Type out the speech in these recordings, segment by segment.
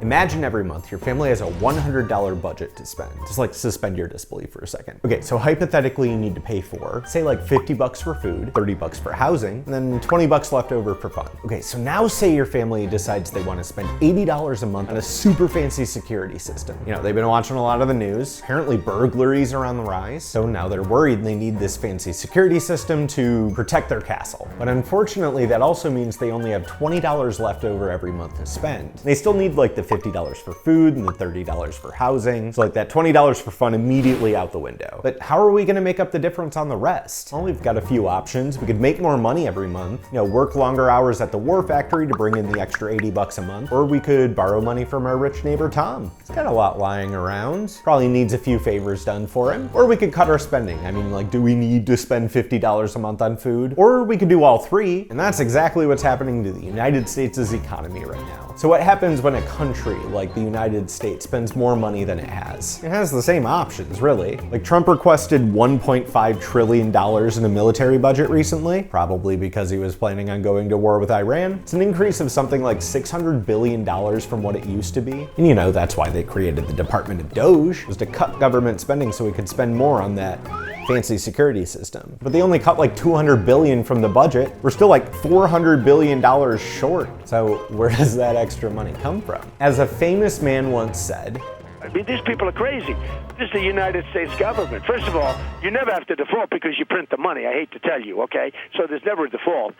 Imagine every month your family has a $100 budget to spend. Just like suspend your disbelief for a second. Okay, so hypothetically you need to pay for, say like 50 bucks for food, 30 bucks for housing, and then 20 bucks left over for fun. Okay, so now say your family decides they want to spend $80 a month on a super fancy security system. You know, they've been watching a lot of the news. Apparently burglaries are on the rise. So now they're worried they need this fancy security system to protect their castle. But unfortunately, that also means they only have $20 left over every month to spend. They still need like the $50 for food and the $30 for housing. So like that $20 for fun immediately out the window. But how are we gonna make up the difference on the rest? Well, we've got a few options. We could make more money every month, you know, work longer hours at the war factory to bring in the extra 80 bucks a month, or we could borrow money from our rich neighbor Tom. He's got a lot lying around. Probably needs a few favors done for him. Or we could cut our spending. I mean, like, do we need to spend $50 a month on food? Or we could do all three, and that's exactly what's happening to the United States' economy right now. So what happens when a country like the United States spends more money than it has? It has the same options, really. Like Trump requested $1.5 trillion in a military budget recently, probably because he was planning on going to war with Iran. It's an increase of something like $600 billion from what it used to be. And you know, that's why they created the Department of DOGE, was to cut government spending so we could spend more on that fancy security system. But they only cut like $200 billion from the budget. We're still like $400 billion short. So where does that extra money come from? As a famous man once said, I mean, these people are crazy. This is the United States government. First of all, you never have to default because you print the money. I hate to tell you, okay? So there's never a default.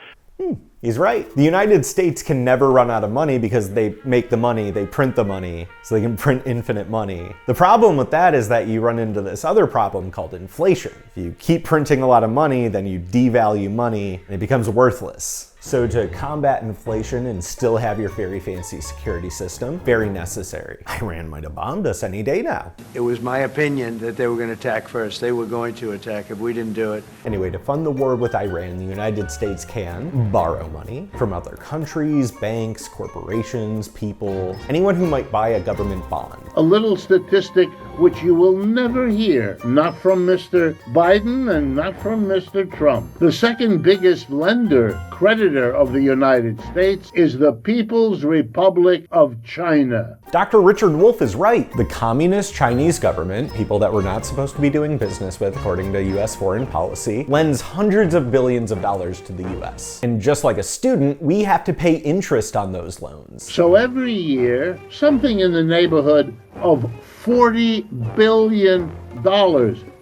He's right. The United States can never run out of money because they make the money, they print the money, so they can print infinite money. The problem with that is that you run into this other problem called inflation. If you keep printing a lot of money, then you devalue money and it becomes worthless. So to combat inflation and still have your very fancy security system, very necessary. Iran might have bombed us any day now. It was my opinion that they were going to attack first. They were going to attack if we didn't do it. Anyway, to fund the war with Iran, the United States can borrow money from other countries, banks, corporations, people, anyone who might buy a government bond. A little statistic which you will never hear, not from Mr. Biden and not from Mr. Trump. The second biggest lender, creditor of the United States is the People's Republic of China. Dr. Richard Wolff is right. The communist Chinese government, people that we're not supposed to be doing business with according to US foreign policy, lends hundreds of billions of dollars to the US. And just like a student, we have to pay interest on those loans. So every year, something in the neighborhood of $40 billion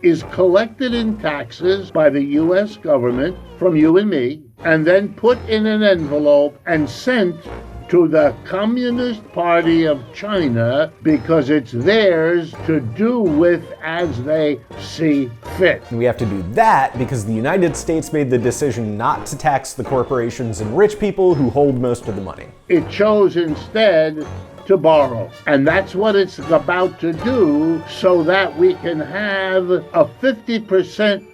is collected in taxes by the US government from you and me, and then put in an envelope and sent to the Communist Party of China because it's theirs to do with as they see fit. And we have to do that because the United States made the decision not to tax the corporations and rich people who hold most of the money. It chose instead to borrow. And that's what it's about to do so that we can have a 50%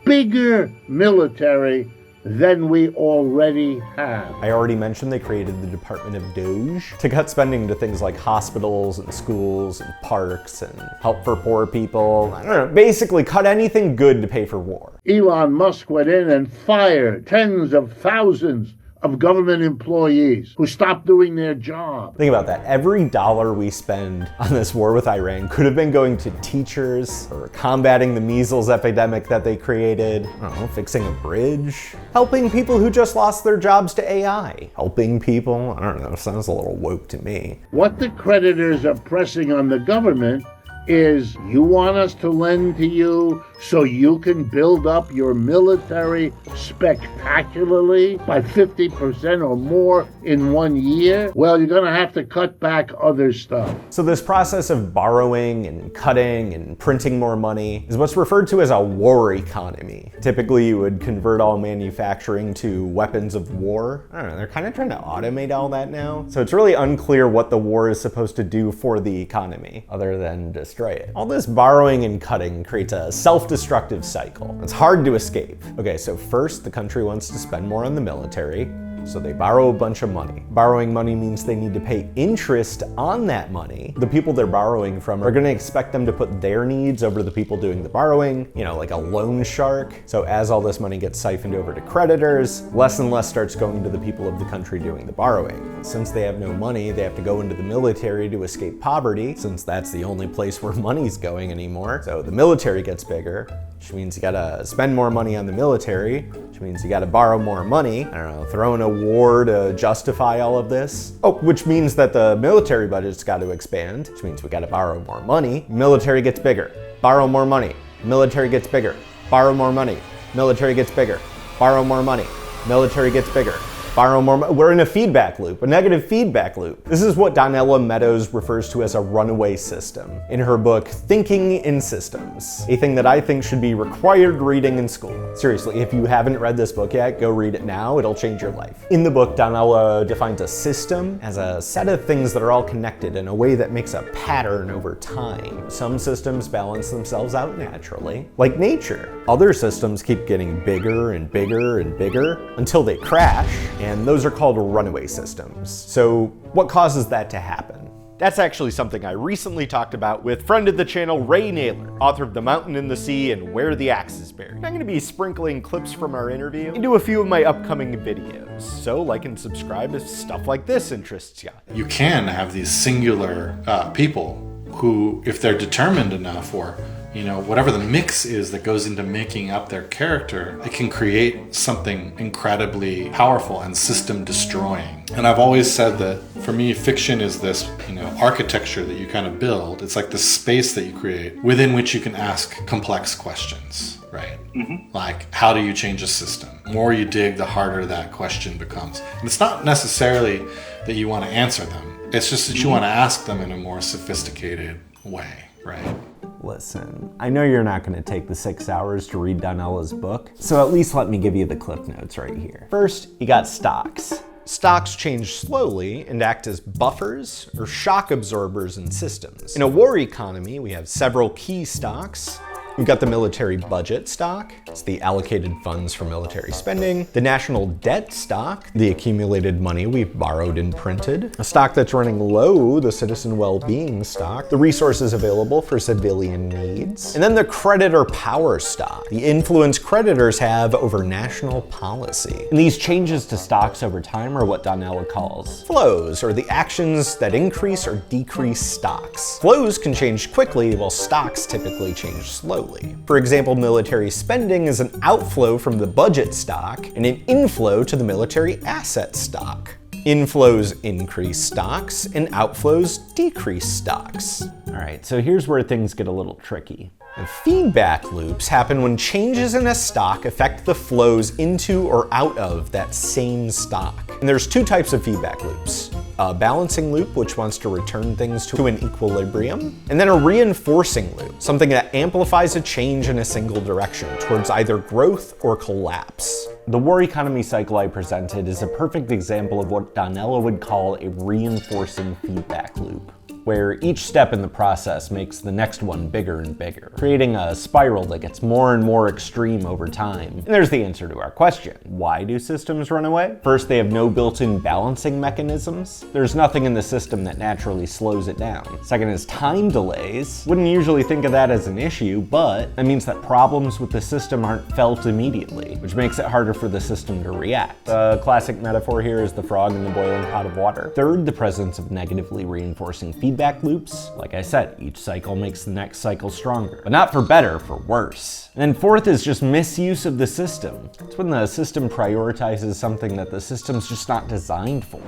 bigger military than we already have. I already mentioned they created the Department of DOGE to cut spending to things like hospitals and schools and parks and help for poor people. I don't know, basically cut anything good to pay for war. Elon Musk went in and fired tens of thousands of government employees who stopped doing their job. Think about that. Every dollar we spend on this war with Iran could have been going to teachers or combating the measles epidemic that they created, I don't know, fixing a bridge, helping people who just lost their jobs to AI, helping people, I don't know, sounds a little woke to me. What the creditors are pressing on the government is, you want us to lend to you so you can build up your military spectacularly by 50% or more in 1 year? Well, you're going to have to cut back other stuff. So this process of borrowing and cutting and printing more money is what's referred to as a war economy. Typically, you would convert all manufacturing to weapons of war. I don't know, they're kind of trying to automate all that now. So it's really unclear what the war is supposed to do for the economy, other than destroy it. All this borrowing and cutting creates a self-destructive cycle. It's hard to escape. Okay, so first, the country wants to spend more on the military. So they borrow a bunch of money. Borrowing money means they need to pay interest on that money. The people they're borrowing from are gonna expect them to put their needs over the people doing the borrowing, you know, like a loan shark. So as all this money gets siphoned over to creditors, less and less starts going to the people of the country doing the borrowing. Since they have no money, they have to go into the military to escape poverty, since that's the only place where money's going anymore. So the military gets bigger, which means you gotta spend more money on the military, which means you gotta borrow more money. I don't know, throw in a war to justify all of this. Oh, which means that the military budget's gotta expand, which means we gotta borrow more money. Military gets bigger, borrow more money. Military gets bigger, borrow more money. Military gets bigger, borrow more money. Military gets bigger, borrow more money. We're in a feedback loop, a negative feedback loop. This is what Donella Meadows refers to as a runaway system in her book, Thinking in Systems, a thing that I think should be required reading in school. Seriously, if you haven't read this book yet, go read it now, it'll change your life. In the book, Donella defines a system as a set of things that are all connected in a way that makes a pattern over time. Some systems balance themselves out naturally, like nature. Other systems keep getting bigger and bigger and bigger until they crash, and those are called runaway systems. So what causes that to happen? That's actually something I recently talked about with friend of the channel, Ray Naylor, author of The Mountain in the Sea and Where the Axe is Buried. I'm gonna be sprinkling clips from our interview into a few of my upcoming videos, so like and subscribe if stuff like this interests you. You can have these singular people who, if they're determined enough, or you know, whatever the mix is that goes into making up their character, it can create something incredibly powerful and system destroying. And I've always said that for me, fiction is this, you know, architecture that you kind of build. It's like the space that you create within which you can ask complex questions, right? Mm-hmm. Like, how do you change a system? The more you dig, the harder that question becomes. And it's not necessarily that you want to answer them. It's just that you want to ask them in a more sophisticated way, right? Listen, I know you're not gonna take the 6 hours to read Donella's book, so at least let me give you the cliff notes right here. First, you got stocks. Stocks change slowly and act as buffers or shock absorbers in systems. In a war economy, we have several key stocks. We've got the military budget stock. It's the allocated funds for military spending. The national debt stock, the accumulated money we've borrowed and printed. A stock that's running low, the citizen well-being stock. The resources available for civilian needs. And then the creditor power stock, the influence creditors have over national policy. And these changes to stocks over time are what Donella calls flows, or the actions that increase or decrease stocks. Flows can change quickly, while stocks typically change slowly. For example, military spending is an outflow from the budget stock and an inflow to the military asset stock. Inflows increase stocks and outflows decrease stocks. All right, so here's where things get a little tricky. And feedback loops happen when changes in a stock affect the flows into or out of that same stock. And there's two types of feedback loops. A balancing loop, which wants to return things to an equilibrium, and then a reinforcing loop, something that amplifies a change in a single direction towards either growth or collapse. The war economy cycle I presented is a perfect example of what Donella would call a reinforcing feedback loop, where each step in the process makes the next one bigger and bigger, creating a spiral that gets more and more extreme over time. And there's the answer to our question. Why do systems run away? First, they have no built-in balancing mechanisms. There's nothing in the system that naturally slows it down. Second is time delays. Wouldn't usually think of that as an issue, but that means that problems with the system aren't felt immediately, which makes it harder for the system to react. The classic metaphor here is the frog in the boiling pot of water. Third, the presence of negatively reinforcing feedback loops. Like I said, each cycle makes the next cycle stronger, but not for better, for worse. And then fourth is just misuse of the system. It's when the system prioritizes something that the system's just not designed for.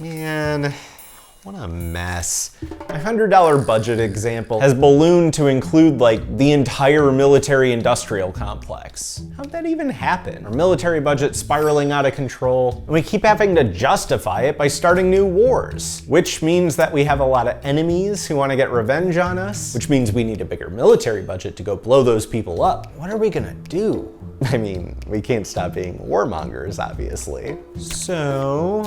Man, what a mess. My $100 budget example has ballooned to include like the entire military industrial complex. How'd that even happen? Our military budget spiraling out of control, and we keep having to justify it by starting new wars, which means that we have a lot of enemies who want to get revenge on us, which means we need a bigger military budget to go blow those people up. What are we gonna do? I mean, we can't stop being warmongers, obviously. So,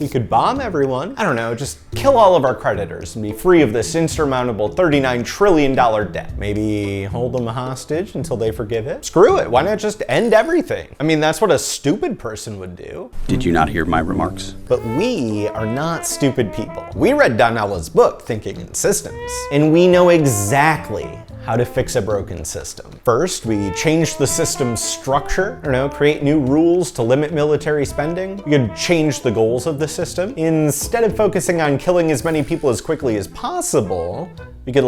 We could bomb everyone. I don't know, just kill all of our creditors and be free of this insurmountable $39 trillion debt. Maybe hold them hostage until they forgive it. Screw it, why not just end everything? I mean, that's what a stupid person would do. Did you not hear my remarks? But we are not stupid people. We read Donnella's book, Thinking in Systems, and we know exactly how to fix a broken system. First, we change the system's structure, create new rules to limit military spending. We could change the goals of the system. Instead of focusing on killing as many people as quickly as possible, we could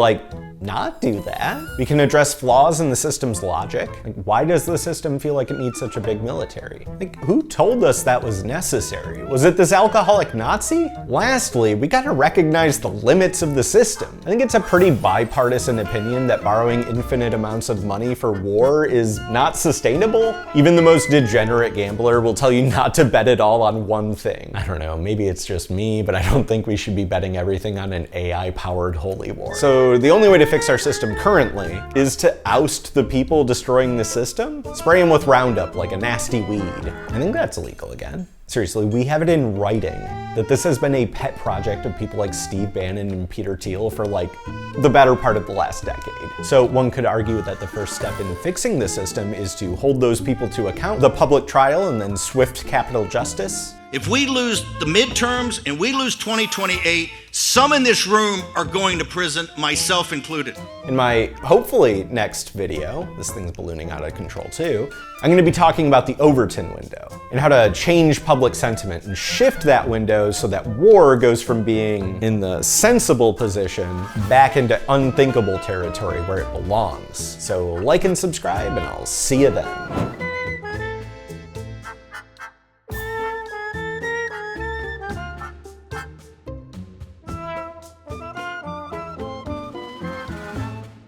not do that. We can address flaws in the system's logic. Why does the system feel like it needs such a big military? Who told us that was necessary? Was it this alcoholic Nazi? Lastly, we gotta recognize the limits of the system. I think it's a pretty bipartisan opinion that borrowing infinite amounts of money for war is not sustainable. Even the most degenerate gambler will tell you not to bet it all on one thing. I don't know, maybe it's just me, but I don't think we should be betting everything on an AI-powered holy war. So the only way to fix our system currently is to oust the people destroying the system? Spray them with Roundup like a nasty weed. I think that's illegal again. Seriously, we have it in writing that this has been a pet project of people like Steve Bannon and Peter Thiel for the better part of the last decade. So one could argue that the first step in fixing the system is to hold those people to account, the public trial, and then swift capital justice. If we lose the midterms and we lose 2028, some in this room are going to prison, myself included. In my hopefully next video, this thing's ballooning out of control too, I'm going to be talking about the Overton window and how to change public sentiment and shift that window so that war goes from being in the sensible position back into unthinkable territory where it belongs. So like and subscribe, and I'll see you then.